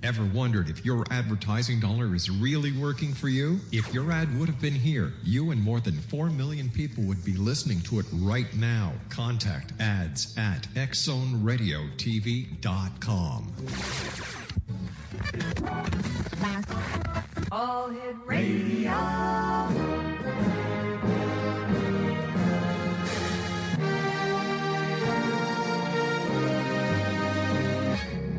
Ever wondered if your advertising dollar is really working for you? If your ad would have been here, you and more than 4 million people would be listening to it right now. Contact ads at xzoneradiotv.com. All Hit Radio.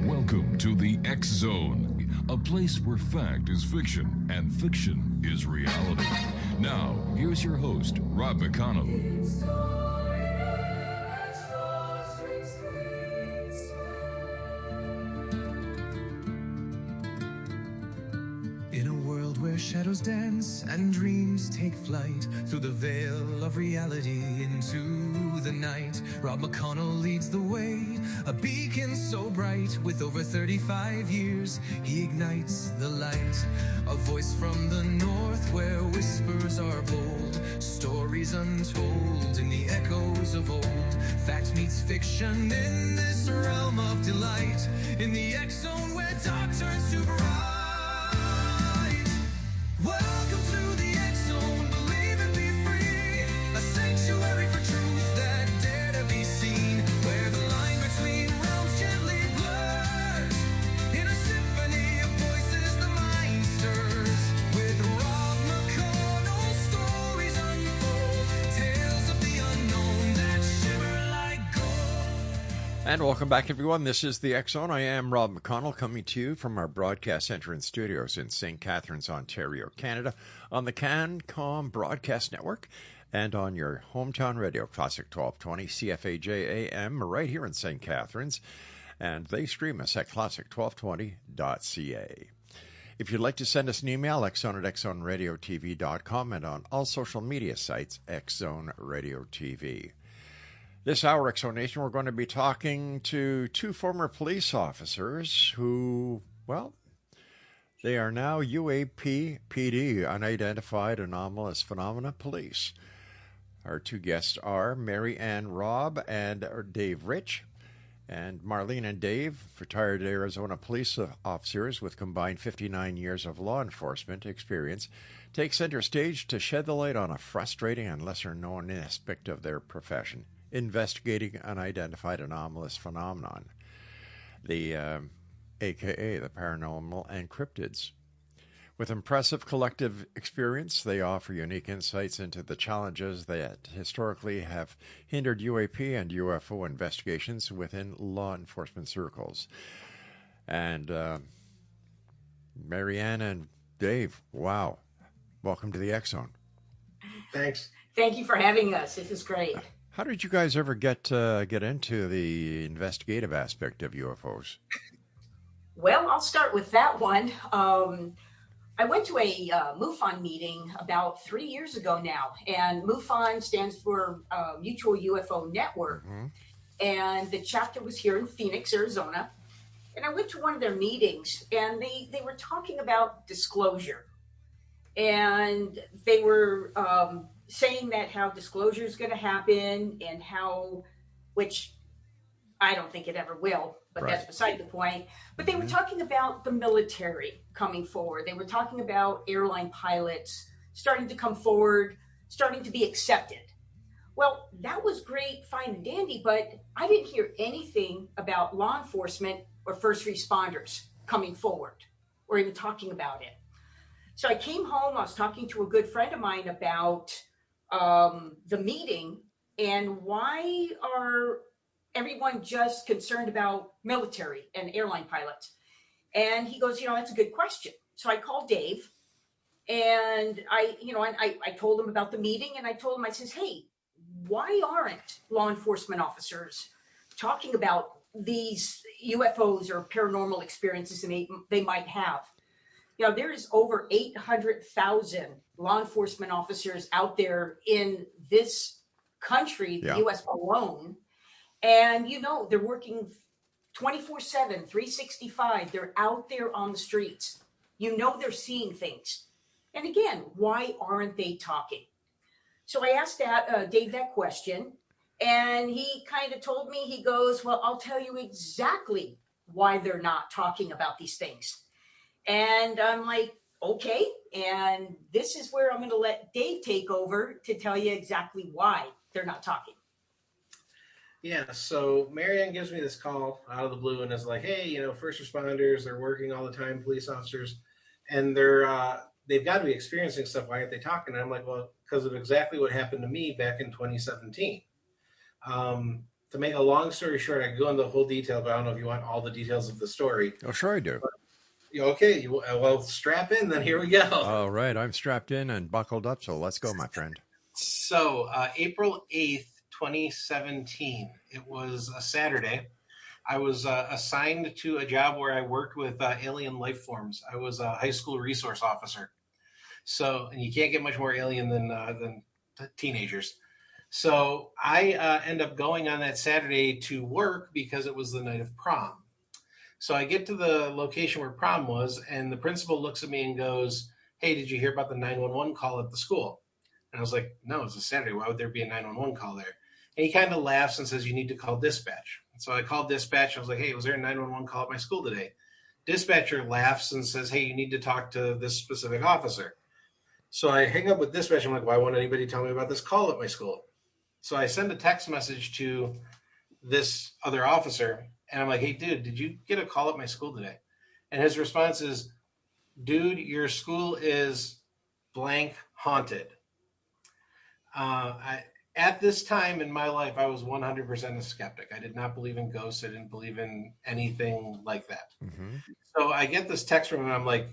Welcome to the X Zone, a place where fact is fiction and fiction is reality. Now, here's your host, Rob McConnell. In a world where shadows dance and dreams take flight through the veil of reality into the night, Rob McConnell leads the way, a beacon so bright. With over 35 years, he ignites the light. A voice from the north where whispers are bold, stories untold in the echoes of old. Fact meets fiction in this realm of delight, in the X Zone where dark turns to bright. Welcome to the X Zone, believe and be free, a sanctuary for truth that dare to be seen, where the line between realms gently blurs, in a symphony of voices the mind stirs, with Rob McConnell stories unfold, tales of the unknown that shimmer like gold. And welcome back, everyone. This is the X Zone. I am Rob McConnell, coming to you from our broadcast center and studios in St. Catharines, Ontario, Canada, on the CanCom Broadcast Network and on your hometown radio, Classic 1220 CFAJ AM, right here in St. Catharines. And they stream us at classic1220.ca. If you'd like to send us an email, xzone at xzoneradiotv.com, and on all social media sites, Xzone Radio TV. This hour, X-Zone Nation, we're going to be talking to two former police officers who, well, they are now UAP-PD, Unidentified Anomalous Phenomenon Police. Our two guests are MARIANNE ROBB and Dave Rich. And Marlene and Dave, retired Arizona police officers with combined 59 years of law enforcement experience, take center stage to shed the light on a frustrating and lesser-known aspect of their profession: investigating unidentified anomalous phenomenon, the aka the paranormal and cryptids. With impressive collective experience, they offer unique insights into the challenges that historically have hindered UAP and UFO investigations within law enforcement circles. And MARIANNE and Dave, wow, welcome to the X Zone. Thanks. Thank you for having us. This is great. How did you guys ever get into the investigative aspect of UFOs? Well, I'll start with that one. I went to a MUFON meeting about 3 years ago now, and MUFON stands for Mutual UFO Network, and the chapter was here in Phoenix, Arizona. And I went to one of their meetings, and they were talking about disclosure, and they were saying that how disclosure is going to happen, and how, which I don't think it ever will, but right. That's beside the point. But they were talking about the military coming forward. They were talking about airline pilots starting to come forward, starting to be accepted. Well, that was great, fine and dandy, but I didn't hear anything about law enforcement or first responders coming forward or even talking about it. So I came home, I was talking to a good friend of mine about the meeting, and why are everyone just concerned about military and airline pilots? And he goes, that's a good question. So I called Dave, and I told him about the meeting, and I told him, I says, hey, why aren't law enforcement officers talking about these UFOs or paranormal experiences they might have? There is over 800,000 law enforcement officers out there in this country, the U.S. alone. And, they're working 24/7, 365. They're out there on the streets. They're seeing things. And again, why aren't they talking? So I asked Dave that question, and he kind of told me, he goes, well, I'll tell you exactly why they're not talking about these things. And I'm like, okay. And this is where I'm going to let Dave take over to tell you exactly why they're not talking. Yeah, so Marianne gives me this call out of the blue and is like, hey, first responders, they're working all the time, police officers, and they've got to be experiencing stuff. Why aren't they talking? And I'm like, well, because of exactly what happened to me back in 2017. To make a long story short, I can go into the whole detail, but I don't know if you want all the details of the story. Oh, sure I do. Okay, well, strap in, then here we go. All right, I'm strapped in and buckled up, so let's go, my friend. So April 8th, 2017, it was a Saturday. I was assigned to a job where I worked with alien life forms. I was a high school resource officer. So, and you can't get much more alien than teenagers. So I end up going on that Saturday to work because it was the night of prom. So I get to the location where prom was, and the principal looks at me and goes, hey, did you hear about the 911 call at the school? And I was like, no, it's a Saturday. Why would there be a 911 call there? And he kind of laughs and says, you need to call dispatch. So I called dispatch. I was like, hey, was there a 911 call at my school today? Dispatcher laughs and says, hey, you need to talk to this specific officer. So I hang up with dispatch. I'm like, why won't anybody tell me about this call at my school? So I send a text message to this other officer, and I'm like, hey, dude, did you get a call at my school today? And his response is, dude, your school is blank haunted. At this time in my life, I was 100% a skeptic. I did not believe in ghosts. I didn't believe in anything like that. Mm-hmm. So I get this text from him, and I'm like,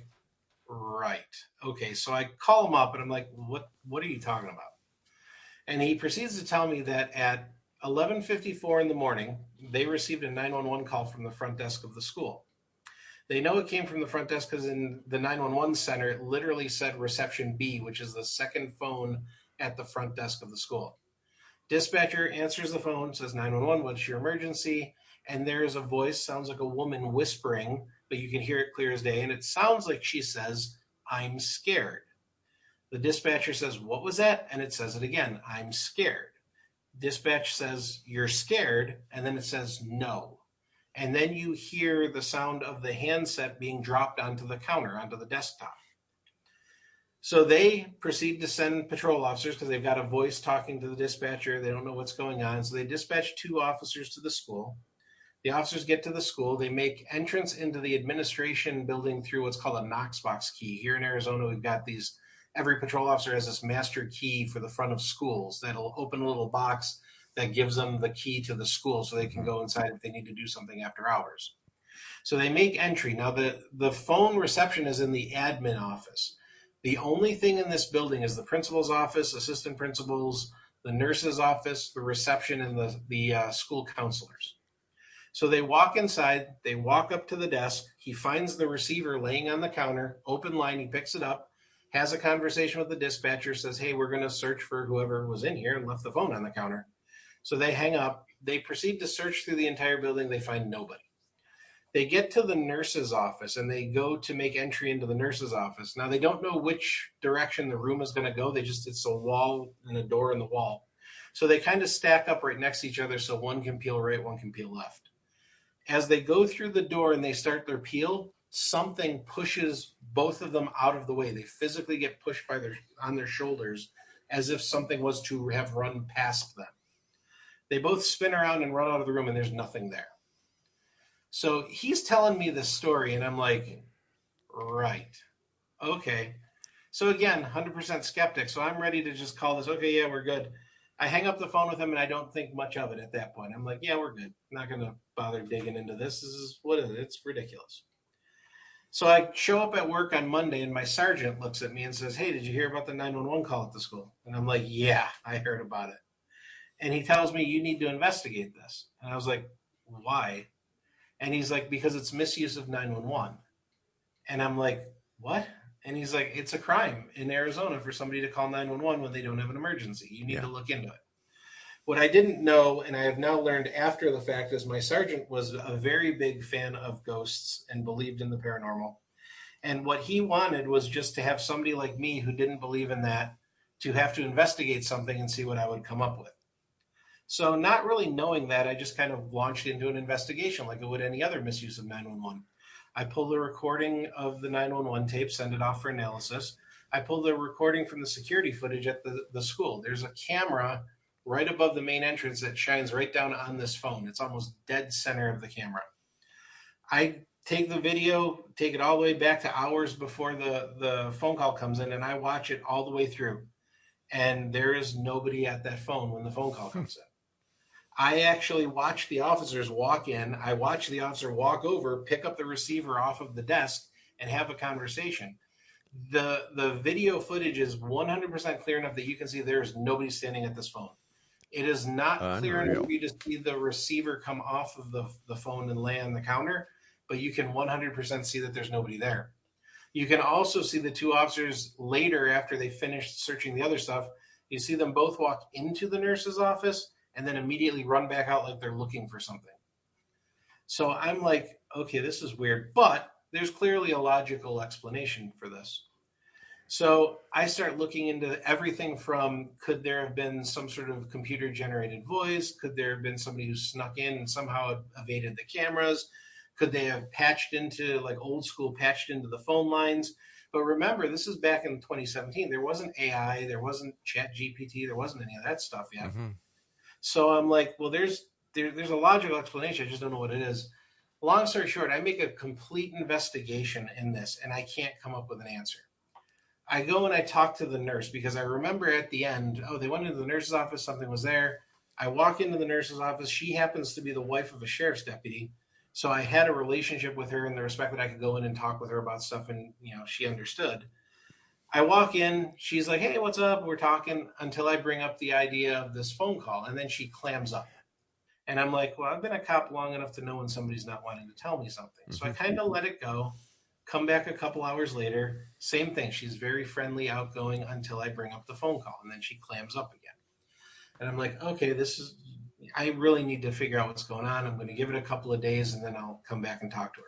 right. Okay. So I call him up, and I'm like, what are you talking about? And he proceeds to tell me that at 11:54 in the morning, they received a 911 call from the front desk of the school. They know it came from the front desk because in the 911 center, it literally said reception B, which is the second phone at the front desk of the school. Dispatcher answers the phone, says 911, what's your emergency? And there is a voice, sounds like a woman whispering, but you can hear it clear as day. And it sounds like she says, I'm scared. The dispatcher says, what was that? And it says it again, I'm scared. Dispatch says, you're scared. And then it says, no. And then you hear the sound of the handset being dropped onto the counter, onto the desktop. So they proceed to send patrol officers because they've got a voice talking to the dispatcher. They don't know what's going on. So they dispatch 2 officers to the school. The officers get to the school. They make entrance into the administration building through what's called a Knox box key. Here in Arizona, we've got these. Every patrol officer has this master key for the front of schools that'll open a little box that gives them the key to the school so they can go inside if they need to do something after hours. So they make entry. Now, the phone reception is in the admin office. The only thing in this building is the principal's office, assistant principals, the nurse's office, the reception, and the school counselors. So they walk inside. They walk up to the desk. He finds the receiver laying on the counter, open line. He picks it up, has a conversation with the dispatcher, says, hey, we're going to search for whoever was in here, and left the phone on the counter. So they hang up. They proceed to search through the entire building. They find nobody. They get to the nurse's office, and they go to make entry into the nurse's office. Now, they don't know which direction the room is going to go. It's a wall and a door in the wall. So they kind of stack up right next to each other so one can peel right, one can peel left. As they go through the door and they start their peel, something pushes both of them out of the way. They physically get pushed on their shoulders as if something was to have run past them. They both spin around and run out of the room, and there's nothing there. So he's telling me this story, and I'm like, right. Okay. So again, 100% skeptic. So I'm ready to just call this, okay, yeah, we're good. I hang up the phone with him, and I don't think much of it at that point. I'm like, yeah, we're good. I'm not going to bother digging into this. This is what is it? It's ridiculous. So I show up at work on Monday, and my sergeant looks at me and says, hey, did you hear about the 911 call at the school? And I'm like, yeah, I heard about it. And he tells me, you need to investigate this. And I was like, why? And he's like, because it's misuse of 911. And I'm like, what? And he's like, it's a crime in Arizona for somebody to call 911 when they don't have an emergency. You need to look into it. What I didn't know, and I have now learned after the fact, is my sergeant was a very big fan of ghosts and believed in the paranormal. And what he wanted was just to have somebody like me who didn't believe in that to have to investigate something and see what I would come up with. So not really knowing that, I just kind of launched into an investigation like I would any other misuse of 911. I pulled a recording of the 911 tape, send it off for analysis. I pulled the recording from the security footage at the school. There's a camera right above the main entrance that shines right down on this phone. It's almost dead center of the camera. I take the video, take it all the way back to hours before the phone call comes in, and I watch it all the way through. And there is nobody at that phone when the phone call comes in. I actually watched the officers walk in. I watched the officer walk over, pick up the receiver off of the desk, and have a conversation. The video footage is 100% clear enough that you can see there is nobody standing at this phone. It is not clear enough for you to see the receiver come off of the phone and lay on the counter, but you can 100% see that there's nobody there. You can also see the two officers later after they finished searching the other stuff. You see them both walk into the nurse's office and then immediately run back out like they're looking for something. So I'm like, okay, this is weird, but there's clearly a logical explanation for this. So I start looking into everything from, could there have been some sort of computer-generated voice? Could there have been somebody who snuck in and somehow evaded the cameras? Could they have patched into, like old school, patched into the phone lines? But remember, this is back in 2017. There wasn't AI. There wasn't ChatGPT. There wasn't any of that stuff yet. Mm-hmm. So I'm like, well, there's a logical explanation. I just don't know what it is. Long story short, I make a complete investigation in this, and I can't come up with an answer. I go and I talk to the nurse because I remember at the end, they went into the nurse's office, something was there. I walk into the nurse's office. She happens to be the wife of a sheriff's deputy. So I had a relationship with her in the respect that I could go in and talk with her about stuff, and she understood. I walk in, she's like, hey, what's up? We're talking until I bring up the idea of this phone call, and then she clams up. And I'm like, well, I've been a cop long enough to know when somebody's not wanting to tell me something. So I kind of let it go, come back a couple hours later, same thing. She's very friendly, outgoing until I bring up the phone call, and then she clams up again. And I'm like, okay, I really need to figure out what's going on. I'm going to give it a couple of days, and then I'll come back and talk to her.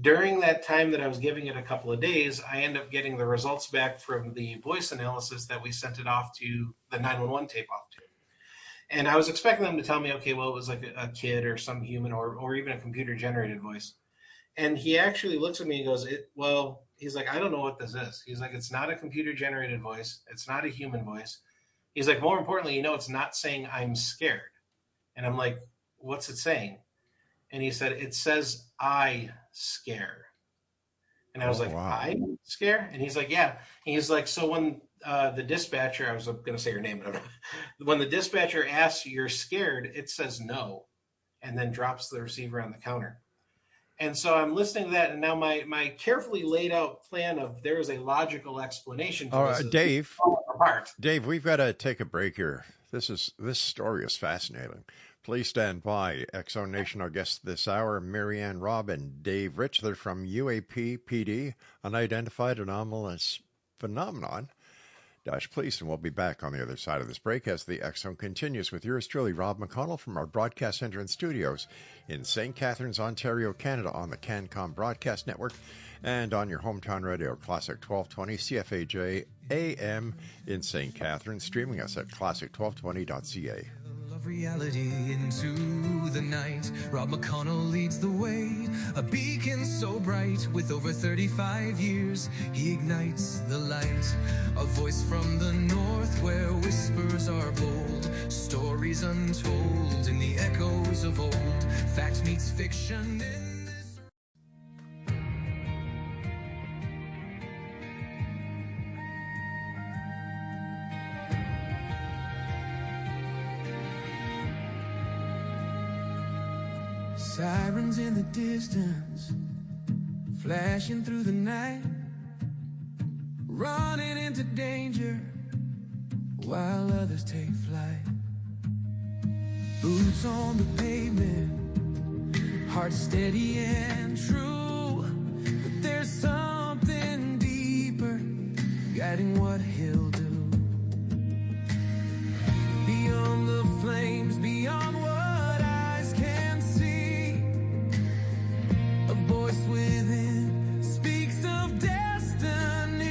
During that time that I was giving it a couple of days, I end up getting the results back from the voice analysis that we sent it off to the 911 tape off to. And I was expecting them to tell me, okay, well, it was like a kid or some human or even a computer-generated voice. And he actually looks at me and goes, he's like, I don't know what this is. He's like, it's not a computer-generated voice. It's not a human voice. He's like, more importantly, it's not saying I'm scared. And I'm like, what's it saying? And he said, it says, I scare. And I was like, wow. I scare? And he's like, yeah. And he's like, so when the dispatcher, I was going to say your name, but when the dispatcher asks you're scared, it says no, and then drops the receiver on the counter. And so I'm listening to that, and now my carefully laid out plan of there is a logical explanation for this. Dave, we've got to take a break here. This story is fascinating. Please stand by. X-Zone Nation, our guests this hour, MARIANNE Robb and Dave Rich. They're from UAP-PD, Unidentified Anomalous Phenomenon Police. And we'll be back on the other side of this break as the X-Zone continues with yours truly, Rob McConnell, from our broadcast center and studios in St. Catharines, Ontario, Canada, on the CanCom Broadcast Network and on your hometown radio, Classic 1220 CFAJ AM in St. Catharines, streaming us at classic1220.ca. Reality into the night. Rob McConnell leads the way, a beacon so bright. With over 35 years, he ignites the light. A voice from the north where whispers are bold, stories untold in the echoes of old. Fact meets fiction in sirens in the distance, flashing through the night, running into danger while others take flight. Boots on the pavement, heart steady and true, but there's something deeper guiding what he'll do. Beyond the flames, beyond what eyes can see, a voice within speaks of destiny.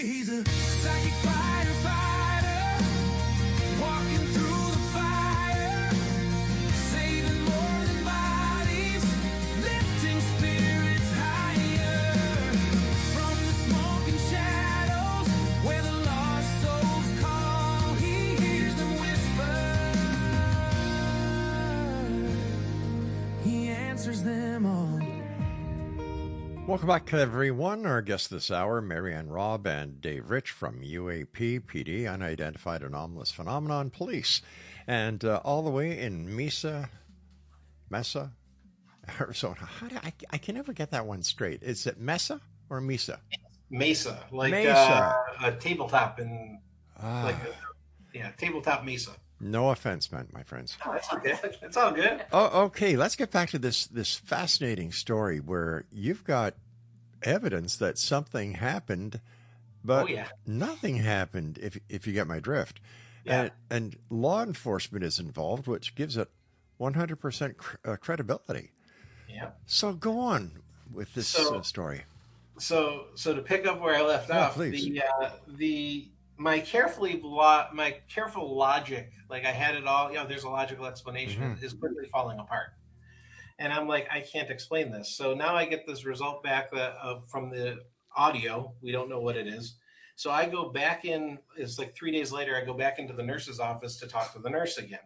He's a psychic fighter, walking through the answers them all. Welcome back, everyone. Our guests this hour, MARIANNE ROBB and Dave Rich from UAP-PD, Unidentified Anomalous Phenomenon Police. And all the way in Mesa, Arizona. I can never get that one straight. Is it Mesa or Mesa? Mesa, like Mesa. A tabletop in, tabletop Mesa. No offense meant, my friends. Oh, that's okay. It's all good. Oh, okay. Let's get back to this fascinating story where you've got evidence that something happened, but nothing happened, if you get my drift. Yeah. And law enforcement is involved, which gives it 100% credibility. Yeah. So go on with this story. So to pick up where I left off, please. My careful logic, like I had it all, there's a logical explanation, is quickly falling apart. And I'm like, I can't explain this. So now I get this result back from the audio. We don't know what it is. So I go back in, it's like 3 days later, I go back into the nurse's office to talk to the nurse again.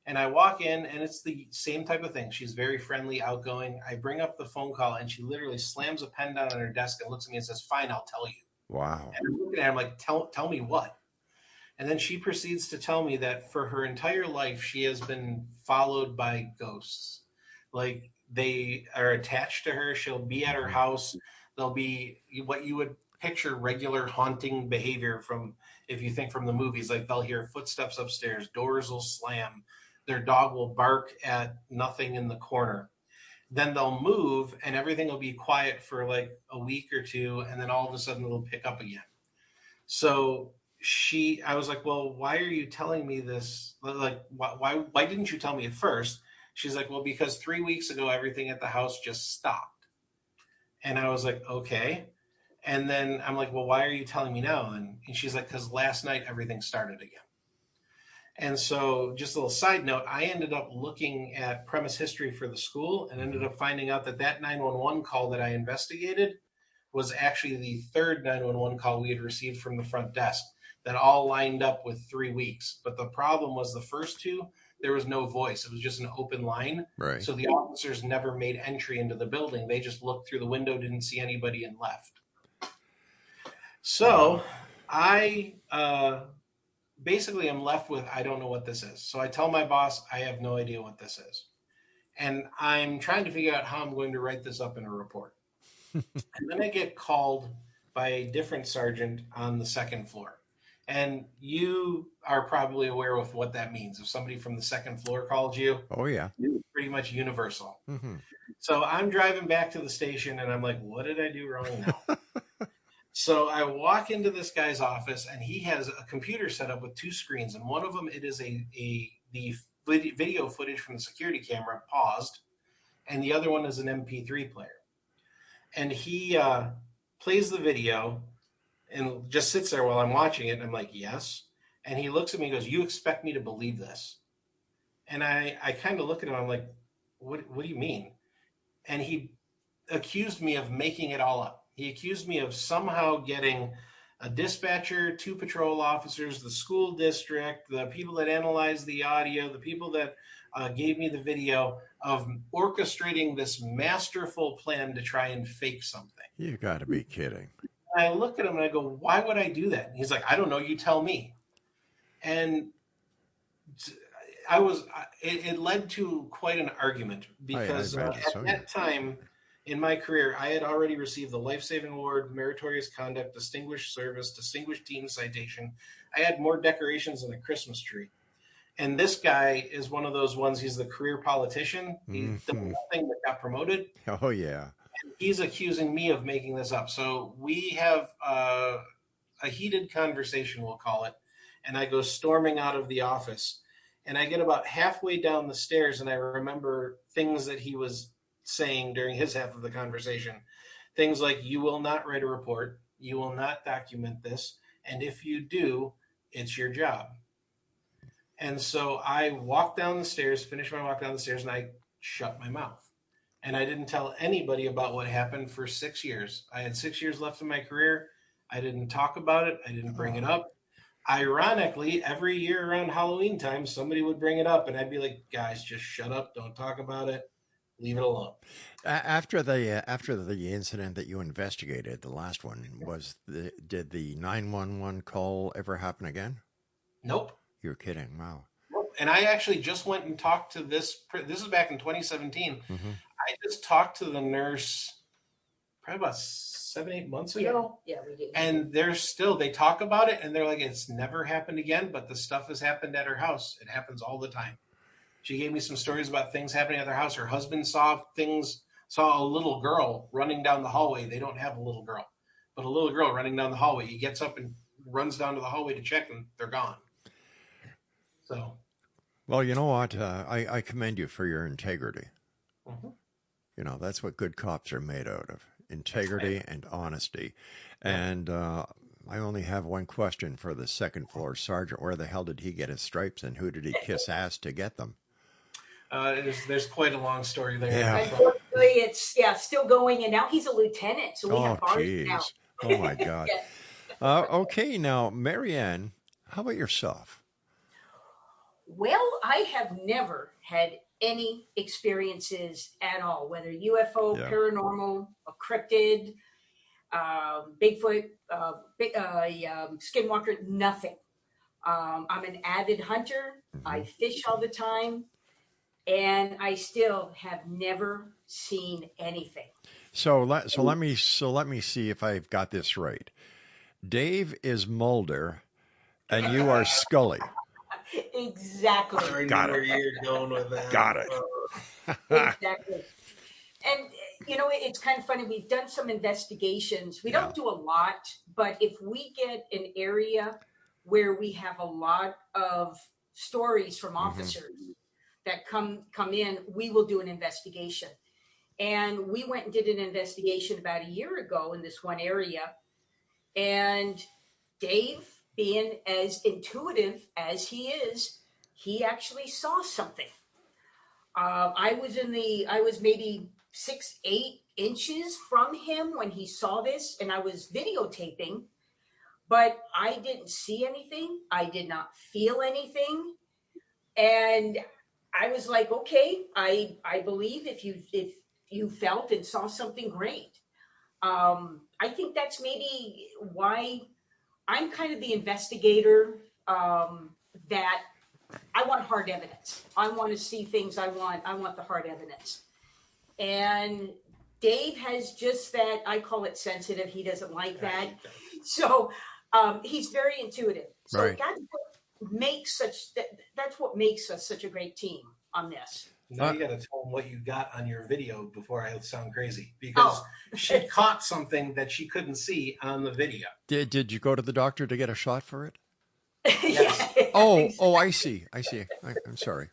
And I walk in, and it's the same type of thing. She's very friendly, outgoing. I bring up the phone call, and she literally slams a pen down on her desk and looks at me and says, "Fine, I'll tell you." Wow. And I'm looking at her, I'm like, tell me what? And then she proceeds to tell me that for her entire life, she has been followed by ghosts. Like, they are attached to her. She'll be at her house. They'll be what you would picture regular haunting behavior from, if you think from the movies, like they'll hear footsteps upstairs, doors will slam, their dog will bark at nothing in the corner. Then they'll move and everything will be quiet for like a week or two, and then all of a sudden it'll pick up again. So I was like, well, why are you telling me this? Like, why didn't you tell me at first? She's like, well, because 3 weeks ago, everything at the house just stopped. And I was like, okay. And then I'm like, well, why are you telling me now? And she's like, because last night everything started again. And so just a little side note, I ended up looking at premise history for the school and ended up finding out that 911 call that I investigated was actually the third 911 call we had received from the front desk that all lined up with 3 weeks. But the problem was the first two, there was no voice. It was just an open line. Right. So the officers never made entry into the building. They just looked through the window, didn't see anybody, and left. So I basically am left with, I don't know what this is. So I tell my boss, I have no idea what this is. And I'm trying to figure out how I'm going to write this up in a report. And then I get called by a different sergeant on the second floor. And you are probably aware of what that means. If somebody from the second floor called you, oh yeah, it's pretty much universal. Mm-hmm. So I'm driving back to the station and I'm like, what did I do wrong now? So I walk into this guy's office and he has a computer set up with two screens. And one of them, it is the video footage from the security camera paused. And the other one is an MP3 player. And he plays the video and just sits there while I'm watching it. And I'm like, yes. And he looks at me and goes, you expect me to believe this? And I kind of look at him. I'm like, what do you mean? And he accused me of making it all up. He accused me of somehow getting a dispatcher, 2 patrol officers, the school district, the people that analyzed the audio, the people that gave me the video, of orchestrating this masterful plan to try and fake something. You got to be kidding. I look at him and I go, why would I do that? And he's like, I don't know. You tell me. And it led to quite an argument because at that time in my career, I had already received the Life-Saving Award, Meritorious Conduct, Distinguished Service, Distinguished Team Citation. I had more decorations than a Christmas tree. And this guy is one of those ones, he's the career politician. He's the one thing that got promoted. Oh, yeah. And he's accusing me of making this up. So we have a heated conversation, we'll call it. And I go storming out of the office. And I get about halfway down the stairs, and I remember things that he was saying during his half of the conversation. Things like, you will not write a report. You will not document this. And if you do, it's your job. And so I walked down the stairs, finished my walk down the stairs, and I shut my mouth. And I didn't tell anybody about what happened for 6 years. I had 6 years left in my career. I didn't talk about it. I didn't bring it up. Ironically, every year around Halloween time, somebody would bring it up, and I'd be like, guys, just shut up. Don't talk about it. leave it alone. After the incident that you investigated, the last one did the 911 call ever happen again? Nope. You're kidding. Wow. Nope. And I actually just went and talked to this is back in 2017. Mm-hmm. I just talked to the nurse probably about 7-8 months ago. Yeah, we did. And they talk about it and they're like, it's never happened again, but the stuff has happened at her house. It happens all the time. She gave me some stories about things happening at their house. Her husband saw a little girl running down the hallway. They don't have a little girl, but a little girl running down the hallway. He gets up and runs down to the hallway to check, and they're gone. So, well, you know what? I commend you for your integrity. Mm-hmm. You know, that's what good cops are made out of: integrity and honesty. And I only have one question for the second floor sergeant: where the hell did he get his stripes, and who did he kiss ass to get them? There's quite a long story there. Yeah. Unfortunately, it's still going, and now he's a lieutenant, so we have bars now. Oh my God. Okay, now Marianne, how about yourself? Well, I have never had any experiences at all, whether UFO, paranormal, a cryptid, Bigfoot, skinwalker, nothing. I'm an avid hunter. Mm-hmm. I fish all the time. And I still have never seen anything. So let me see if I've got this right. Dave is Mulder, and you are Scully. Exactly. I Got know it. where you're going with that. Got it. Exactly. And it's kind of funny. We've done some investigations. We don't do a lot, but if we get an area where we have a lot of stories from officers that come in, we will do an investigation. And we went and did an investigation about a year ago in this one area. And Dave, being as intuitive as he is, he actually saw something. I was maybe 6-8 inches from him when he saw this, and I was videotaping, but I didn't see anything. I did not feel anything. And I was like, okay, I believe if you felt and saw something, great. I think that's maybe why I'm kind of the investigator, that I want hard evidence. I want to see things. I want the hard evidence. And Dave has just that, I call it sensitive. He doesn't like that. So he's very intuitive. So Right. that's what makes us such a great team on this. Now you got to tell them what you got on your video before I sound crazy, because she caught something that she couldn't see on the video. Did you go to the doctor to get a shot for it? Yes. Oh, I see. I'm sorry.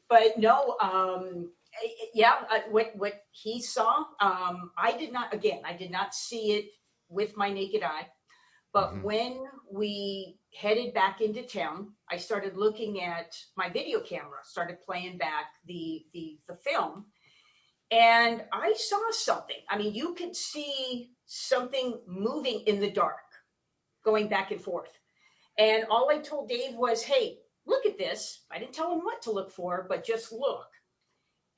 But no, what he saw, I did not see it with my naked eye. But when we headed back into town, I started looking at my video camera, started playing back the film, and I saw something. I mean, you could see something moving in the dark, going back and forth. And all I told Dave was, hey, look at this. I didn't tell him what to look for, but just look.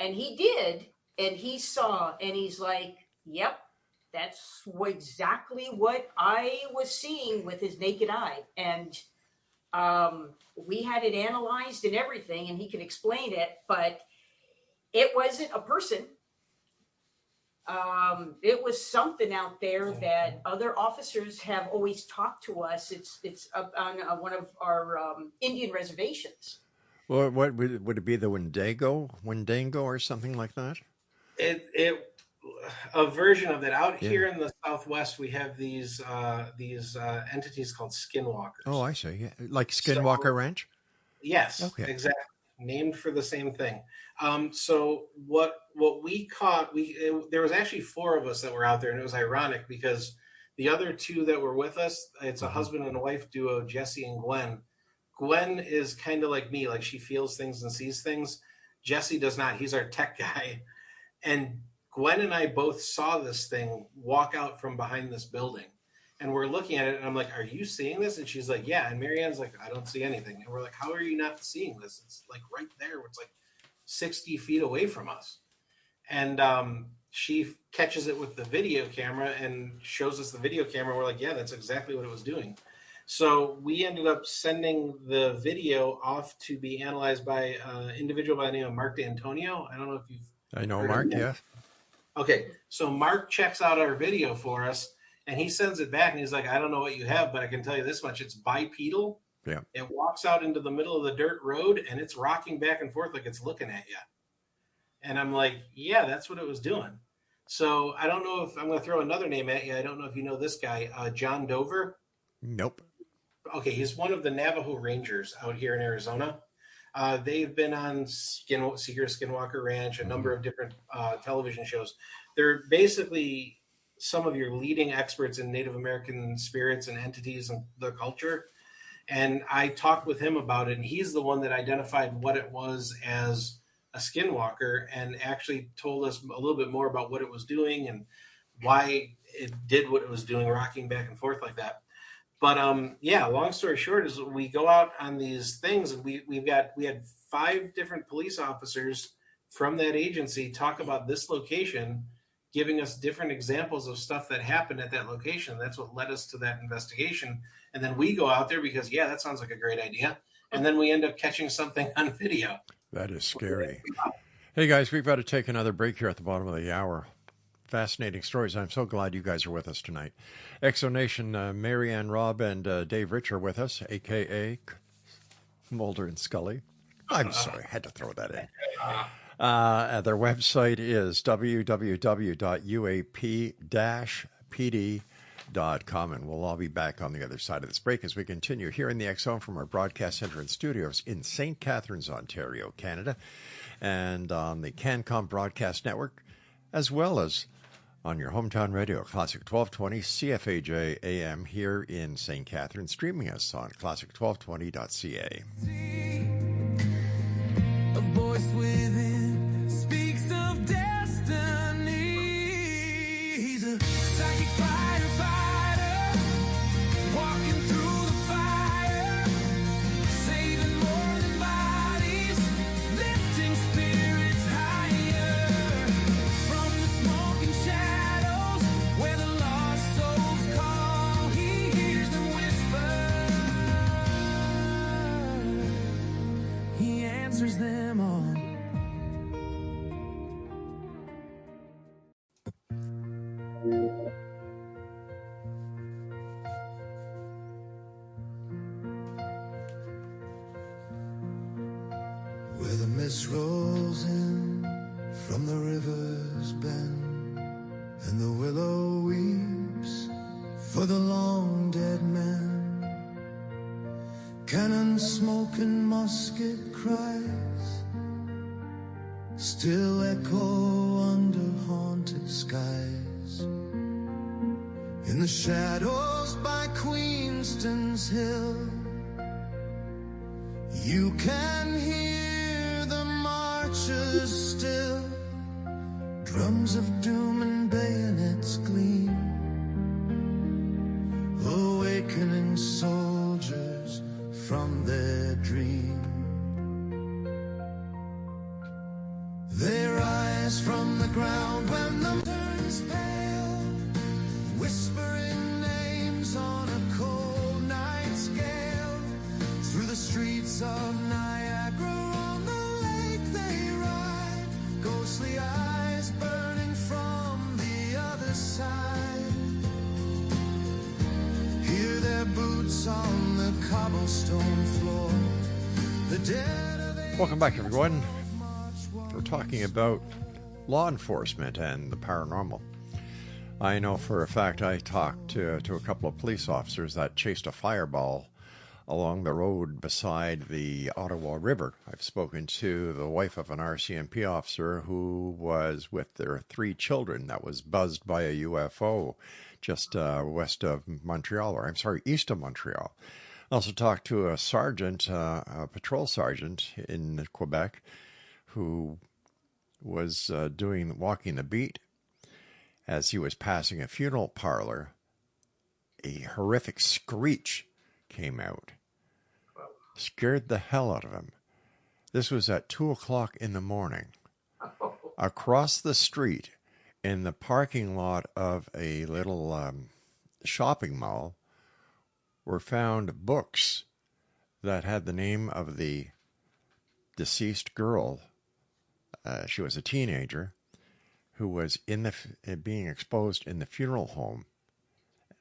And he did, and he saw, and he's like, yep. That's exactly what I was seeing with his naked eye. And we had it analyzed and everything, and he could explain it, but it wasn't a person. It was something out there that other officers have always talked to us. It's up on one of our Indian reservations. Well, what would it be? The Wendigo or something like that? A version of that. Out here in the Southwest, we have these entities called skinwalkers. Oh, I see. Yeah. Like Skinwalker Ranch? Yes, okay. Exactly. Named for the same thing. So what we caught, there was actually 4 of us that were out there, and it was ironic because the other 2 that were with us, it's a husband and wife duo, Jesse and Gwen. Gwen is kind of like me, like she feels things and sees things. Jesse does not. He's our tech guy. And Gwen and I both saw this thing walk out from behind this building, and we're looking at it, and I'm like, are you seeing this? And she's like, yeah. And Marianne's like, I don't see anything. And we're like, how are you not seeing this? It's like right there. It's like 60 feet away from us. And she catches it with the video camera and shows us the video camera. We're like, yeah, that's exactly what it was doing. So we ended up sending the video off to be analyzed by an individual by the name of Mark D'Antonio. I don't know if you've I know heard Mark, of him. yes. Okay, so Mark checks out our video for us, and he sends it back, and he's like, I don't know what you have, but I can tell you this much. It's bipedal. Yeah. It walks out into the middle of the dirt road, and it's rocking back and forth like it's looking at you. And I'm like, yeah, that's what it was doing. So I don't know if I'm going to throw another name at you. I don't know if you know this guy, John Dover. Nope. Okay, he's one of the Navajo Rangers out here in Arizona. They've been on Secret Skinwalker Ranch, a number of different television shows. They're basically some of your leading experts in Native American spirits and entities and their culture. And I talked with him about it, and he's the one that identified what it was as a skinwalker and actually told us a little bit more about what it was doing and why it did what it was doing, rocking back and forth like that. But yeah, long story short is we go out on these things, and we had 5 different police officers from that agency talk about this location, giving us different examples of stuff that happened at that location. That's what led us to that investigation. And then we go out there because, yeah, that sounds like a great idea. And then we end up catching something on video. That is scary. Hey, guys, we've got to take another break here at the bottom of the hour. Fascinating stories. I'm so glad you guys are with us tonight. Exonation, MARIANNE ROBB and Dave Rich are with us, a.k.a. Mulder and Scully. I'm sorry, I had to throw that in. Their website is www.uap-pd.com, and we'll all be back on the other side of this break as we continue here in the X Zone from our broadcast center and studios in St. Catharines, Ontario, Canada, and on the CanCom Broadcast Network, as well as on your hometown radio, Classic 1220 CFAJ AM here in St. Catharines, streaming us on classic1220.ca. A voice within speaks of destiny. He's a psychic firefighter, walking through the fire, saving more than bodies, lifting spirits higher from the smoking shadows where the lost souls call. He hears them whisper. He answers them all. Where the mist rolls in from the river's bend, and the willow weeps for the long dead man. Cannon smoke and musket cries still echo under haunted skies. In the shadows by Queenston's Hill, you can hear the marchers still. Drums of doom and bayonets gleam, awakening soldiers from their dream. They rise from the ground when the moon turns pale, whispering names on a cold night's gale. Through the streets of Niagara on the lake they ride, ghostly eyes burning from the other side. Hear their boots on the cobblestone floor. The dead of the Welcome back, everyone. We're talking about law enforcement and the paranormal. I know for a fact I talked to a couple of police officers that chased a fireball along the road beside the Ottawa River. I've spoken to the wife of an RCMP officer who was with their 3 children that was buzzed by a UFO just east of Montreal. I also talked to a sergeant, a patrol sergeant in Quebec, who was walking the beat. As he was passing a funeral parlor, a horrific screech came out. Scared the hell out of him. This was at 2 o'clock in the morning. across the street in the parking lot of a little shopping mall were found books that had the name of the deceased girl. She was a teenager who was being exposed in the funeral home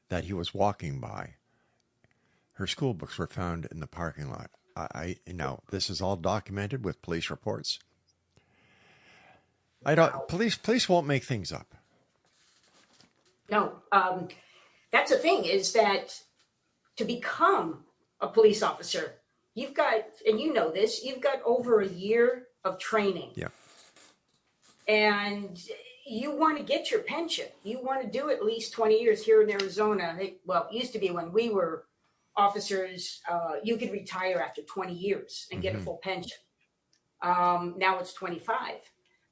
that he was walking by. Her school books were found in the parking lot. Now, this is all documented with police reports. Police won't make things up. No, that's the thing, is that to become a police officer, you've got, and you know this, you've got over a year of training. Yeah. And you want to get your pension. You want to do at least 20 years here in Arizona. Well, it used to be when we were officers, you could retire after 20 years and get a full pension. Now it's 25.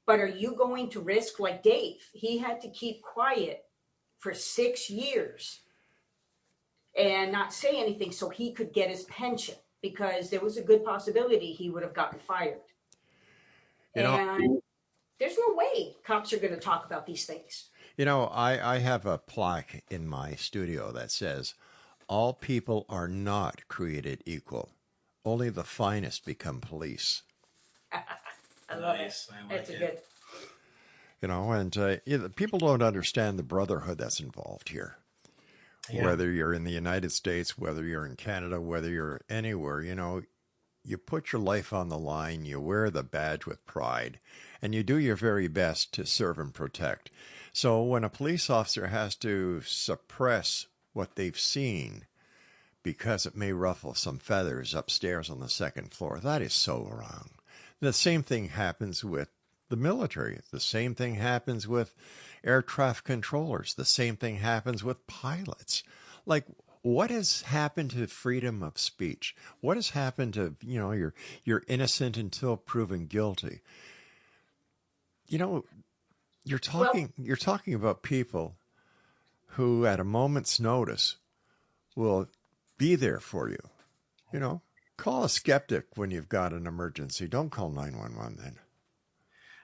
But are you going to risk, like Dave, he had to keep quiet for 6 years and not say anything so he could get his pension, because there was a good possibility he would have gotten fired. And there's no way cops are going to talk about these things. You know, I have a plaque in my studio that says, all people are not created equal. Only the finest become police. I love it. That's a good. You know, and people don't understand the brotherhood that's involved here. Yeah. Whether you're in the United States, whether you're in Canada, whether you're anywhere, you know, you put your life on the line, you wear the badge with pride, and you do your very best to serve and protect. So when a police officer has to suppress what they've seen because it may ruffle some feathers upstairs on the second floor, that is so wrong. The same thing happens with the military. The same thing happens with air traffic controllers. The same thing happens with pilots. Like, what has happened to freedom of speech? What has happened to, you know, you're innocent until proven guilty? You know, you're talking about people who at a moment's notice will be there for you. You know, call a skeptic when you've got an emergency. Don't call 911 then.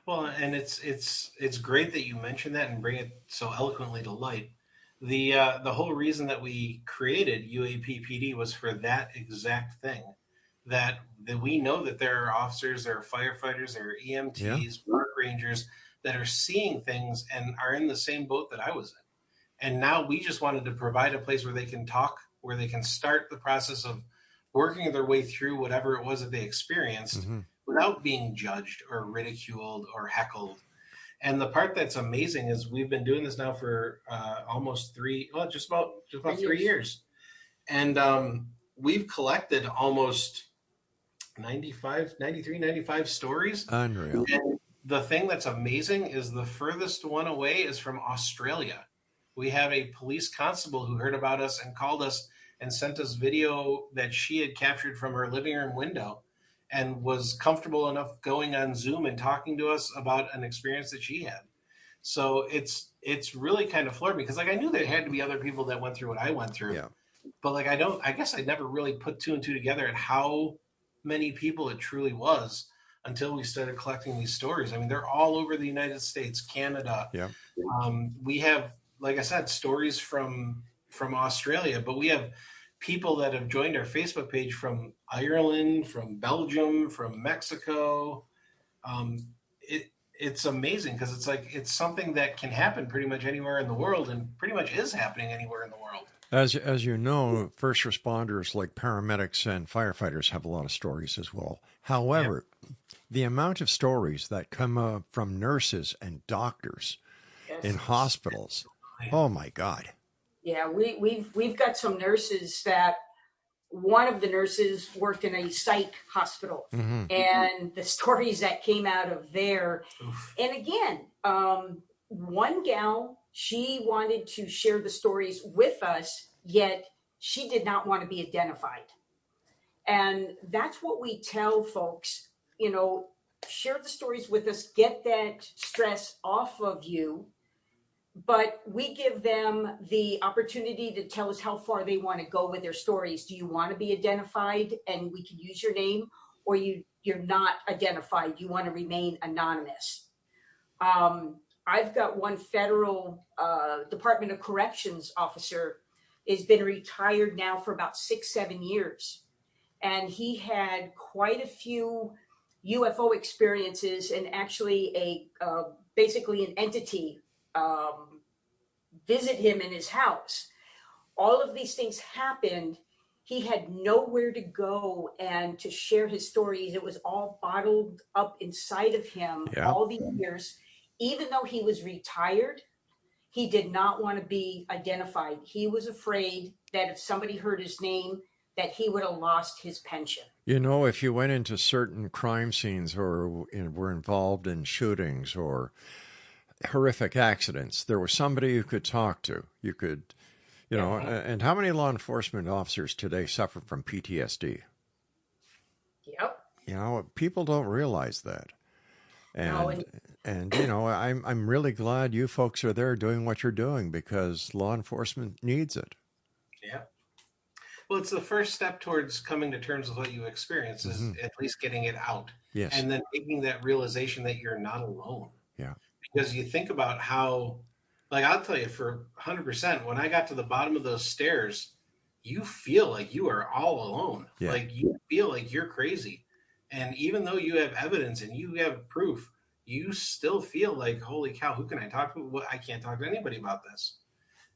Well, and it's great that you mentioned that and bring it so eloquently to light. The whole reason that we created UAP-PD was for that exact thing. That we know that there are officers, there are firefighters, there are EMTs, park rangers that are seeing things and are in the same boat that I was in. And now we just wanted to provide a place where they can talk, where they can start the process of working their way through whatever it was that they experienced without being judged or ridiculed or heckled. And the part that's amazing is we've been doing this now for almost just about 3 years. And we've collected almost 95 stories. Unreal. And the thing that's amazing is the furthest one away is from Australia. We have a police constable who heard about us and called us and sent us video that she had captured from her living room window and was comfortable enough going on Zoom and talking to us about an experience that she had. So it's really kind of floored me, because like I knew there had to be other people that went through what I went through. Yeah. But like I guess I never really put two and two together at how many people it truly was until we started collecting these stories. I mean, they're all over the United States, Canada. Yeah. We have, like I said, stories from Australia, but we have people that have joined our Facebook page from Ireland, from Belgium, from Mexico. It's amazing, because it's like it's something that can happen pretty much anywhere in the world, and pretty much is happening anywhere in the world. As you know, first responders like paramedics and firefighters have a lot of stories as well. However, the amount of stories that come from nurses and doctors in hospitals, oh my God. Yeah, we've got some nurses that one of the nurses worked in a psych hospital, and the stories that came out of there. And again, one gal, she wanted to share the stories with us, yet she did not want to be identified. And that's what we tell folks, you know, share the stories with us, get that stress off of you. But we give them the opportunity to tell us how far they want to go with their stories. Do you want to be identified and we can use your name, or you're not identified, you want to remain anonymous? I've got one federal Department of Corrections officer has been retired now for about 6-7 years. And he had quite a few UFO experiences, and actually basically an entity visit him in his house. All of these things happened. He had nowhere to go and to share his stories. It was all bottled up inside of him all these years. Even though he was retired, he did not want to be identified. He was afraid that if somebody heard his name, that he would have lost his pension. You know, if you went into certain crime scenes or were involved in shootings or horrific accidents, there was somebody you could talk to. You could, you know, and how many law enforcement officers today suffer from PTSD? Yep. You know, people don't realize that. And you know, I'm really glad you folks are there doing what you're doing, because law enforcement needs it. Yeah. Well, it's the first step towards coming to terms with what you experience, is at least getting it out. Yes. And then making that realization that you're not alone. Yeah. Because you think about how, like, I'll tell you, for 100%, when I got to the bottom of those stairs, you feel like you are all alone. Yeah. Like, you feel like you're crazy. And even though you have evidence and you have proof, you still feel like, holy cow, who can I talk to? Well, I can't talk to anybody about this.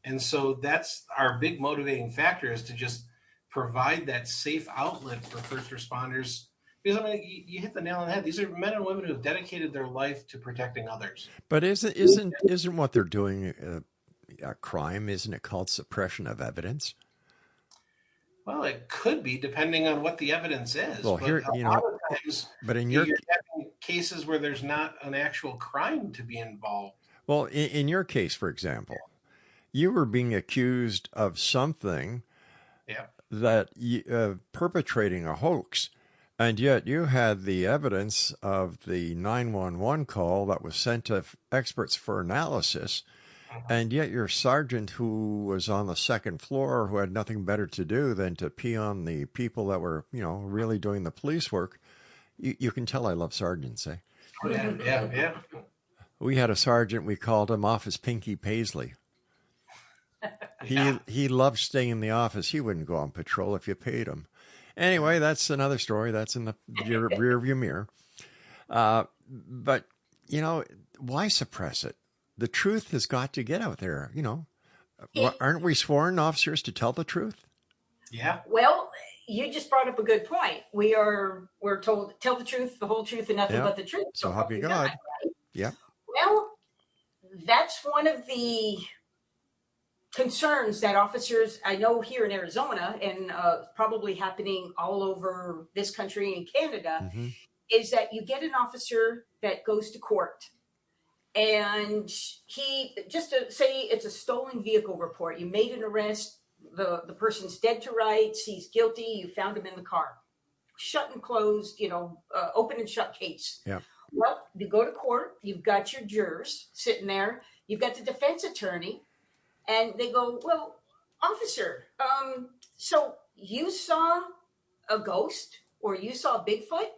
And so that's our big motivating factor, is to just provide that safe outlet for first responders. Because, I mean, you hit the nail on the head. These are men and women who have dedicated their life to protecting others. But isn't what they're doing a crime? Isn't it called suppression of evidence? Well, it could be, depending on what the evidence is. Well, but here, a you lot know, of times, but in you're your having cases where there's not an actual crime to be involved. well, in your case, for example, you were being accused of something that perpetrating a hoax, and yet you had the evidence of the 911 call that was sent to experts for analysis. And yet your sergeant, who was on the second floor, who had nothing better to do than to pee on the people that were, you know, really doing the police work. You can tell I love sergeants, eh? Oh, yeah. We had a sergeant, we called him Office Pinky Paisley. He loved staying in the office. He wouldn't go on patrol if you paid him. Anyway, that's another story. That's in the rear view mirror. But, you know, why suppress it? The truth has got to get out there, you know. Aren't we sworn officers to tell the truth? Yeah. Well, you just brought up a good point. We're told, tell the truth, the whole truth, and nothing but the truth. So help you God. Right? Yeah. Well, that's one of the concerns that officers, I know here in Arizona, and probably happening all over this country and Canada, is that you get an officer that goes to court. And he, just to say it's a stolen vehicle report, you made an arrest, the person's dead to rights, he's guilty, you found him in the car. Shut and closed, you know, open and shut case. Yeah. Well, you go to court, you've got your jurors sitting there, you've got the defense attorney, and they go, well, officer, so you saw a ghost or you saw Bigfoot?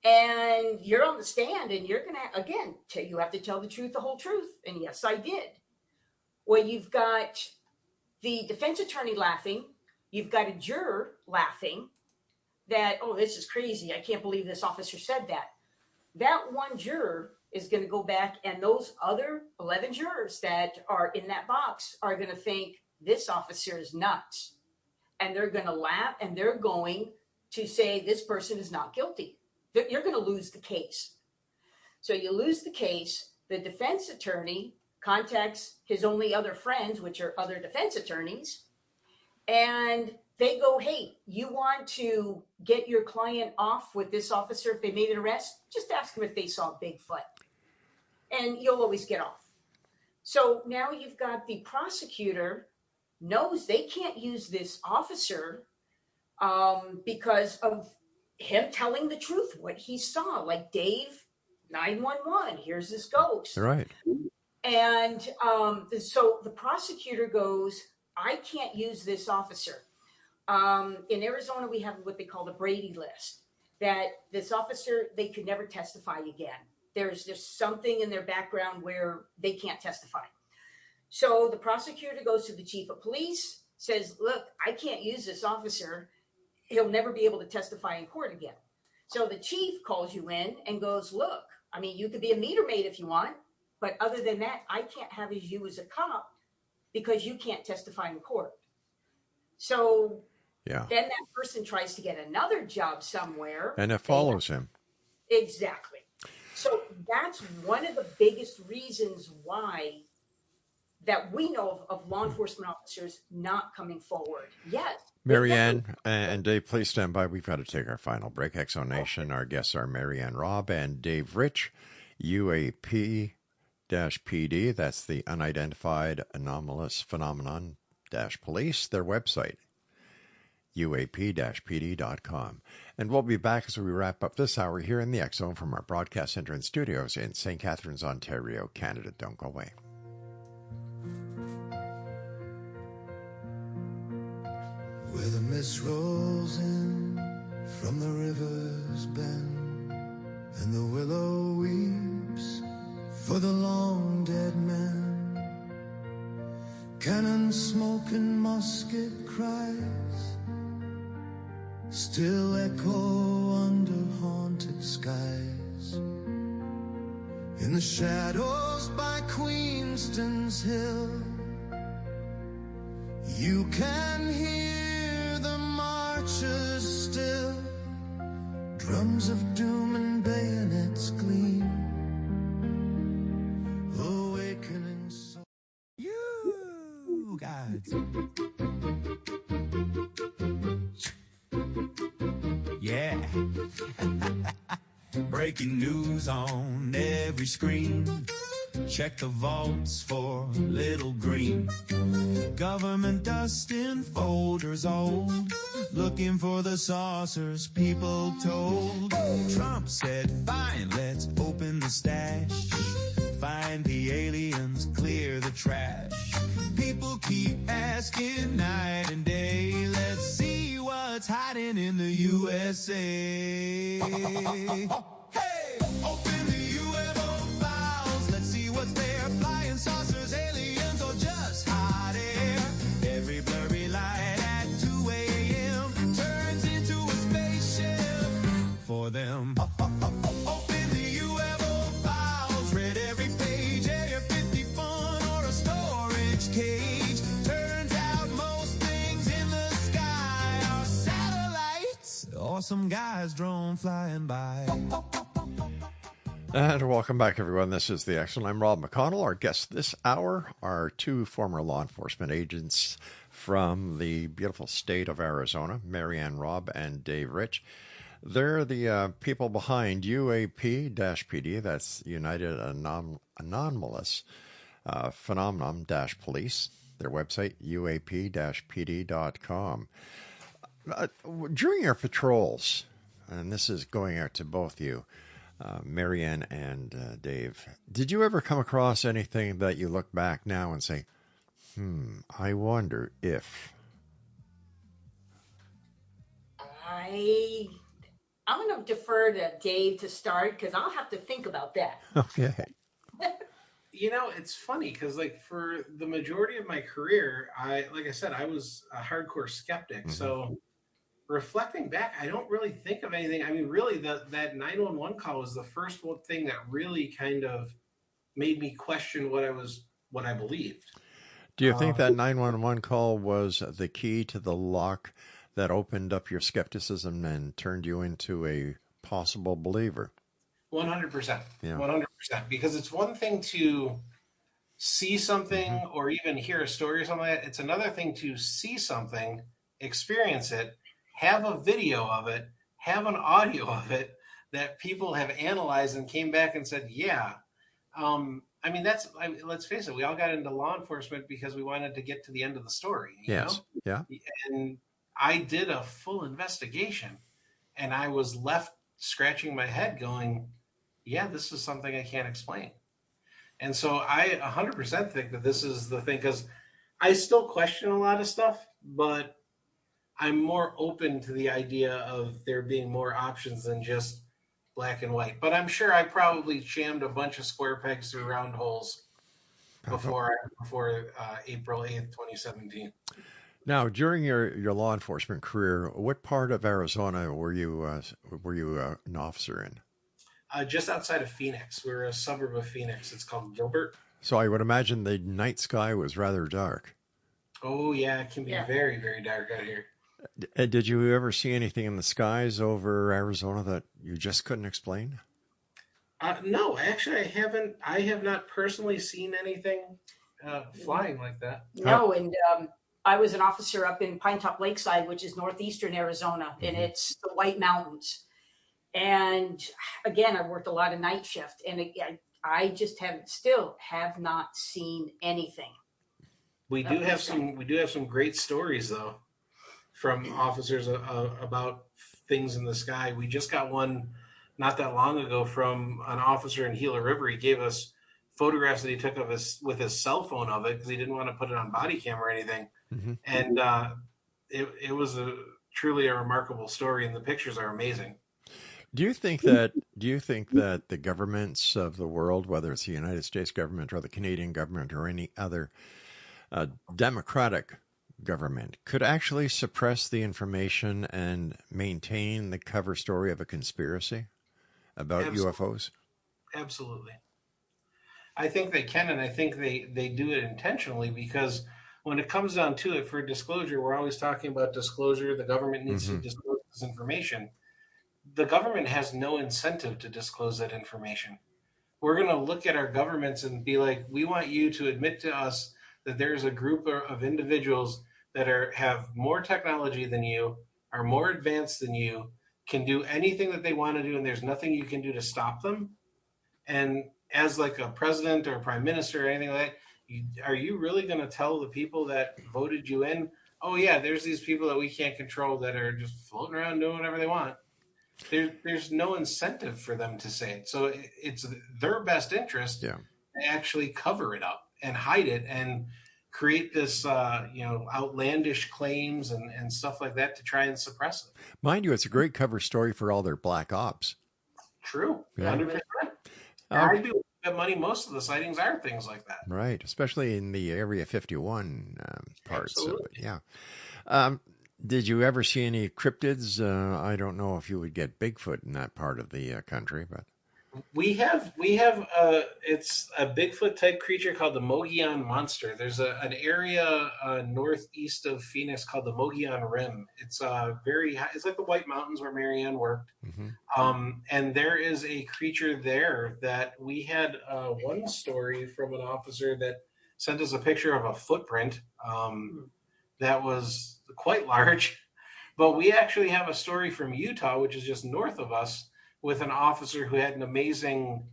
And you're on the stand and you're going to, again, you have to tell the truth, the whole truth. And yes, I did. Well, you've got the defense attorney laughing. You've got a juror laughing that, oh, this is crazy. I can't believe this officer said that. That one juror is going to go back, and those other 11 jurors that are in that box are going to think this officer is nuts. And they're going to laugh, and they're going to say this person is not guilty. You're going to lose the case. So you lose the case. The defense attorney contacts his only other friends, which are other defense attorneys, and they go, hey, you want to get your client off with this officer if they made an arrest? Just ask them if they saw Bigfoot. And you'll always get off. So now you've got the prosecutor knows they can't use this officer because of him telling the truth, what he saw, like Dave, 911, here's this ghost. Right. And so the prosecutor goes, I can't use this officer. In Arizona, we have what they call the Brady list, that this officer, they could never testify again. There's just something in their background where they can't testify. So the prosecutor goes to the chief of police, says, look, I can't use this officer. He'll never be able to testify in court again. So the chief calls you in and goes, look, I mean, you could be a meter maid if you want, but other than that, I can't have you as a cop because you can't testify in court. So then that person tries to get another job somewhere. And it follows him. Exactly. So that's one of the biggest reasons why that we know of law enforcement officers not coming forward yet. Marianne and Dave, please stand by. We've got to take our final break. Exonation. Our guests are Marianne Robb and Dave Rich, UAP-PD. That's the Unidentified Anomalous Phenomenon Police. Their website, UAP-PD.com. And we'll be back as we wrap up this hour here in the X Zone from our broadcast center and studios in St. Catharines, Ontario, Canada. Don't go away. Where the mist rolls in from the river's bend, and the willow weeps for the long dead man. Cannon smoke and musket cries still echo under haunted skies. In the shadows by Queenston's hill, you can hear the marchers still. Drums of doom and bayonets gleam, awakening soul. You guys. Yeah. Breaking news on every screen. Check the vaults for Little Green. Government dust in folders old, looking for the saucers people told. Trump said, fine, let's open the stash. Find the aliens, clear the trash. People keep asking night and day. Let's see what's hiding in the USA. Hey, open the UFO files. Let's see what's there. Flying saucers, aliens, or just hot air. Every blurry light at 2 a.m. turns into a spaceship for them. Open the UFO files. Read every page. Area 51 or a storage cage. Turns out most things in the sky are satellites or some guy's drone flying by. And welcome back, everyone. This is The X Zone. I'm Rob McConnell. Our guests this hour are two former law enforcement agents from the beautiful state of Arizona, Marianne Robb and Dave Rich. They're the people behind UAP-PD, that's United Anomalous Phenomenon Police. Their website, UAP-PD.com. During your patrols, and this is going out to both you, Marianne and Dave, did you ever come across anything that you look back now and say, I wonder if... I'm going to defer to Dave to start because I'll have to think about that. Okay. You know, it's funny because, like, for the majority of my career, I was a hardcore skeptic. Mm-hmm. So reflecting back, I don't really think of anything. I mean, really, that 911 call was the first one thing that really kind of made me question what I believed. Do you think that 911 call was the key to the lock that opened up your skepticism and turned you into a possible believer? 100%. Yeah. 100%. Because it's one thing to see something or even hear a story or something like that. It's another thing to see something, experience it, have a video of it, have an audio of it that people have analyzed and came back and said, yeah. I mean, let's face it, we all got into law enforcement because we wanted to get to the end of the story. You know? Yeah. And I did a full investigation and I was left scratching my head going, yeah, this is something I can't explain. And so I 100% think that this is the thing, because I still question a lot of stuff, but I'm more open to the idea of there being more options than just black and white. But I'm sure I probably jammed a bunch of square pegs through round holes before April 8th, 2017. Now, during your law enforcement career, what part of Arizona were you an officer in? Just outside of Phoenix. We're a suburb of Phoenix. It's called Gilbert. So I would imagine the night sky was rather dark. Oh, yeah. It can be very, very dark out here. Did you ever see anything in the skies over Arizona that you just couldn't explain? No, actually, I haven't. I have not personally seen anything flying like that. No, and I was an officer up in Pine Top Lakeside, which is northeastern Arizona, and it's the White Mountains. And again, I worked a lot of night shift, and again, I just have not seen anything. We do have some great stories though from officers about things in the sky. We just got one not that long ago from an officer in Gila River. He gave us photographs that he took of with his cell phone of it because he didn't want to put it on body cam or anything. Mm-hmm. And it was truly a remarkable story, and the pictures are amazing. Do you think that the governments of the world, whether it's the United States government or the Canadian government or any other democratic government, could actually suppress the information and maintain the cover story of a conspiracy about UFOs? Absolutely. I think they can, and I think they do it intentionally, because when it comes down to it, for disclosure, we're always talking about disclosure. The government needs to disclose this information. The government has no incentive to disclose that information. We're going to look at our governments and be like, we want you to admit to us that there's a group of individuals that have more technology than you, are more advanced than you, can do anything that they want to do, and there's nothing you can do to stop them. And as like a president or a prime minister or anything like that, are you really going to tell the people that voted you in, oh yeah, there's these people that we can't control that are just floating around doing whatever they want? There's no incentive for them to say it. So it's their best interest to actually cover it up and hide it and create this, outlandish claims and stuff like that to try and suppress it. Mind you, it's a great cover story for all their black ops. True. 100%. I do get money. Most of the sightings are things like that. Right. Especially in the Area 51 parts of it. Yeah. Did you ever see any cryptids? I don't know if you would get Bigfoot in that part of the country, but we have it's a Bigfoot type creature called the Mogollon Monster. There's an area northeast of Phoenix called the Mogollon Rim. It's very high. It's like the White Mountains where Marianne worked. And there is a creature there that we had one story from an officer that sent us a picture of a footprint that was quite large. But we actually have a story from Utah, which is just north of us, with an officer who had an amazing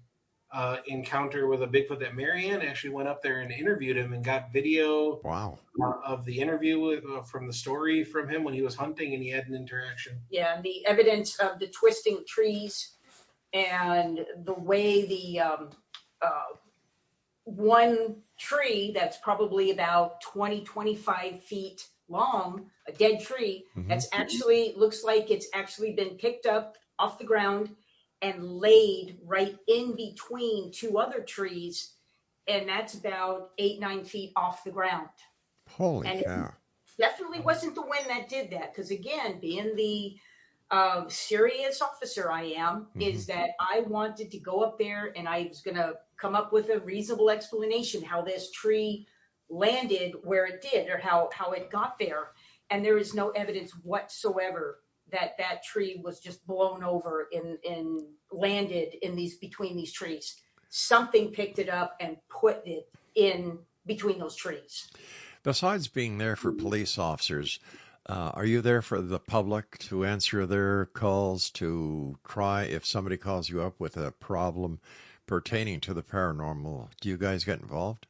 encounter with a Bigfoot that Marianne actually went up there and interviewed him and got video of the interview from the story from him when he was hunting, and he had an interaction. Yeah, and the evidence of the twisting trees and the way the one tree that's probably about 25 feet long, a dead tree, that's actually looks like it's actually been picked up off the ground and laid right in between two other trees, and that's about 8-9 feet off the ground. Holy cow. Definitely wasn't the wind that did that, because again, being the serious officer I am, is that I wanted to go up there and I was going to come up with a reasonable explanation how this tree landed where it did, or how it got there. And there is no evidence whatsoever that tree was just blown over and landed in between these trees. Something picked it up and put it in between those trees. Besides being there for police officers, are you there for the public to answer their calls, to try if somebody calls you up with a problem pertaining to the paranormal? Do you guys get involved?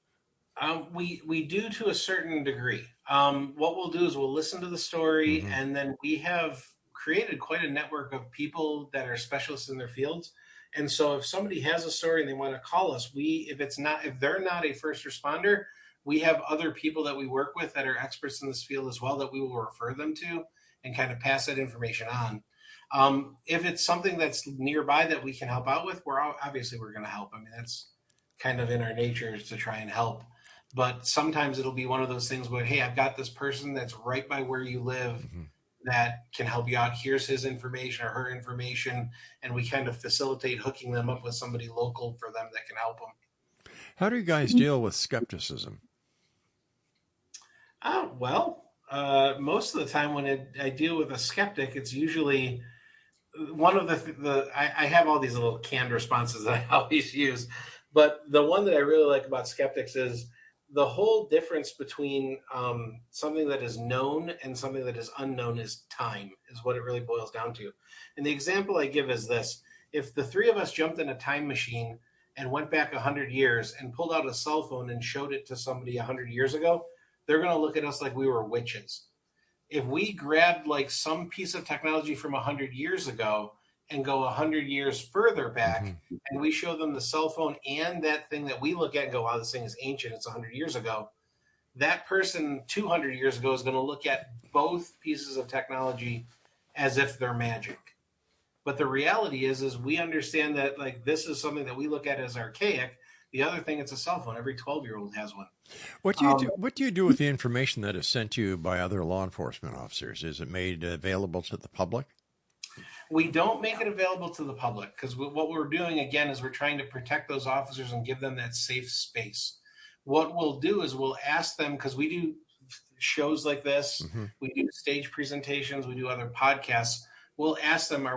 We do to a certain degree. What we'll do is we'll listen to the story, and then we have created quite a network of people that are specialists in their fields. And so if somebody has a story and they want to call us, if they're not a first responder, we have other people that we work with that are experts in this field as well that we will refer them to and kind of pass that information on. If it's something that's nearby that we can help out with, we're going to help. I mean, that's kind of in our nature is to try and help. But sometimes it'll be one of those things where, hey, I've got this person that's right by where you live that can help you out. Here's his information or her information. And we kind of facilitate hooking them up with somebody local for them that can help them. How do you guys deal with skepticism? Most of the time when I deal with a skeptic, it's usually one of I have all these little canned responses that I always use. But the one that I really like about skeptics is the whole difference between something that is known and something that is unknown is time, is what it really boils down to. And the example I give is this. If the three of us jumped in a time machine and went back 100 years and pulled out a cell phone and showed it to somebody 100 years ago, they're going to look at us like we were witches. If we grabbed like some piece of technology from 100 years ago and go 100 years further back and we show them the cell phone and that thing that we look at and go, wow, this thing is ancient, it's 100 years ago, that person 200 years ago is going to look at both pieces of technology as if they're magic. But the reality is we understand that like this is something that we look at as archaic. The other thing, it's a cell phone. Every 12-year-old has one. What do you do? What do you do with the information that is sent to you by other law enforcement officers? Is it made available to the public? We don't make it available to the public because what we're doing, again, is we're trying to protect those officers and give them that safe space. What we'll do is we'll ask them, because we do shows like this, we do stage presentations, we do other podcasts. We'll ask them,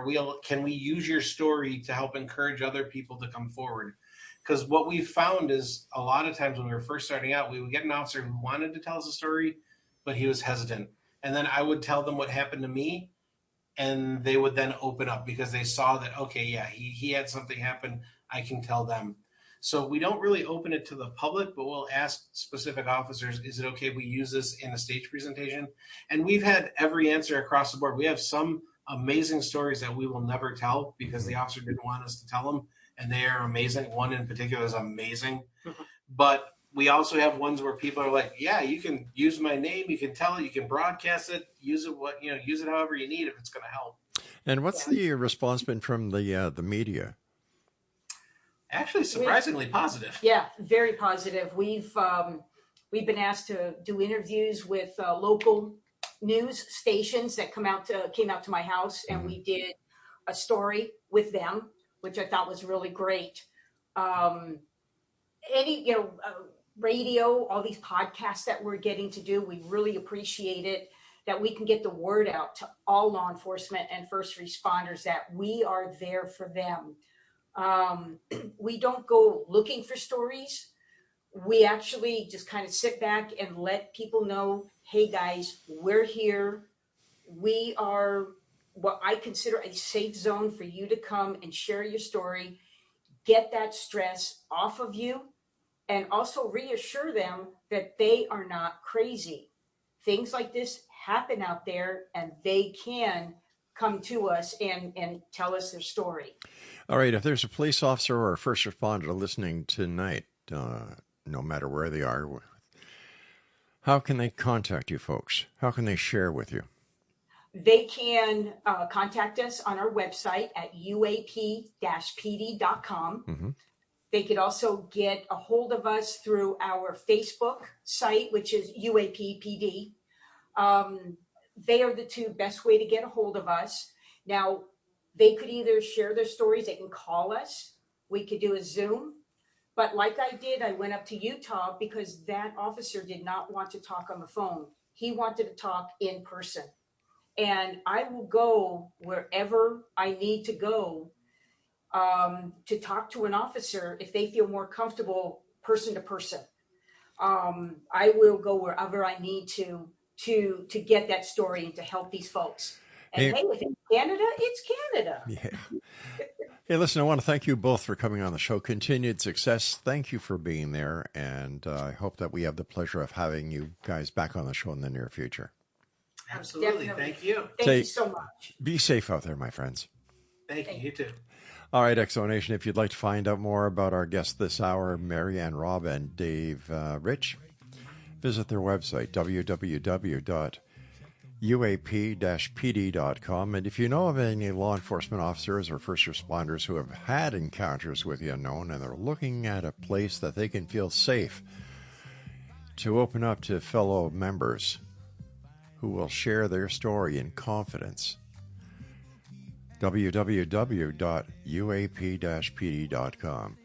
can we use your story to help encourage other people to come forward? Because what we found is a lot of times when we were first starting out, we would get an officer who wanted to tell us a story, but he was hesitant. And then I would tell them what happened to me, and they would then open up because they saw that, okay, yeah, he had something happen. I can tell them. So we don't really open it to the public, but we'll ask specific officers, is it okay if we use this in a stage presentation? And we've had every answer across the board. We have some amazing stories that we will never tell because the officer didn't want us to tell them. And they are amazing. One in particular is amazing. But we also have ones where people are like, yeah, you can use my name, you can tell it, you can broadcast it, use it however you need if it's going to help. And what's the response been from the media? Actually, surprisingly positive. Yeah, very positive. We've been asked to do interviews with local news stations that came out to my house, and we did a story with them, which I thought was really great. Radio, all these podcasts that we're getting to do, we really appreciate it, that we can get the word out to all law enforcement and first responders that we are there for them. We don't go looking for stories. We actually just kind of sit back and let people know, hey guys, we're here. We are what I consider a safe zone for you to come and share your story, get that stress off of you, and also reassure them that they are not crazy. Things like this happen out there, and they can come to us and tell us their story. All right, if there's a police officer or a first responder listening tonight, no matter where they are, how can they contact you folks? How can they share with you? They can contact us on our website at UAP-PD.com. They could also get a hold of us through our Facebook site, which is UAP-PD. They are the two best way to get a hold of us. Now, they could either share their stories, they can call us, we could do a Zoom. But like I did, I went up to Utah because that officer did not want to talk on the phone. He wanted to talk in person. And I will go wherever I need to go to talk to an officer if they feel more comfortable person to person. I will go wherever I need to get that story and to help these folks. And hey, if it's Canada, it's Canada. Yeah. Hey, listen, I want to thank you both for coming on the show. Continued success. Thank you for being there. And I hope that we have the pleasure of having you guys back on the show in the near future. Absolutely. Definitely. Thank you. Thank you so much. Be safe out there, my friends. Thank you. You too. All right, Exonation, if you'd like to find out more about our guests this hour, Marianne Robb and Dave Rich, visit their website, UAP-PD.com. And if you know of any law enforcement officers or first responders who have had encounters with the unknown and they're looking at a place that they can feel safe to open up to fellow members who will share their story in confidence, www.uap-pd.com.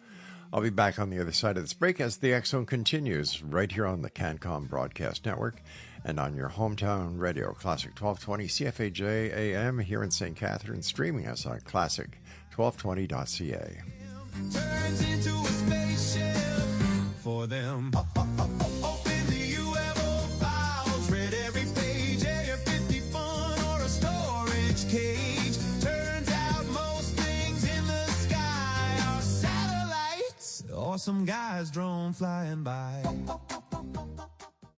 I'll be back on the other side of this break as the X Zone continues right here on the CanCom Broadcast Network and on your hometown radio, Classic 1220 CFAJ AM here in St. Catharines, streaming us on classic1220.ca. Turns into a spaceship for them. Open the UFO files, read every page, Area 51 or a storage cage. Turns out most things in the sky are satellites or some guy's drone flying by.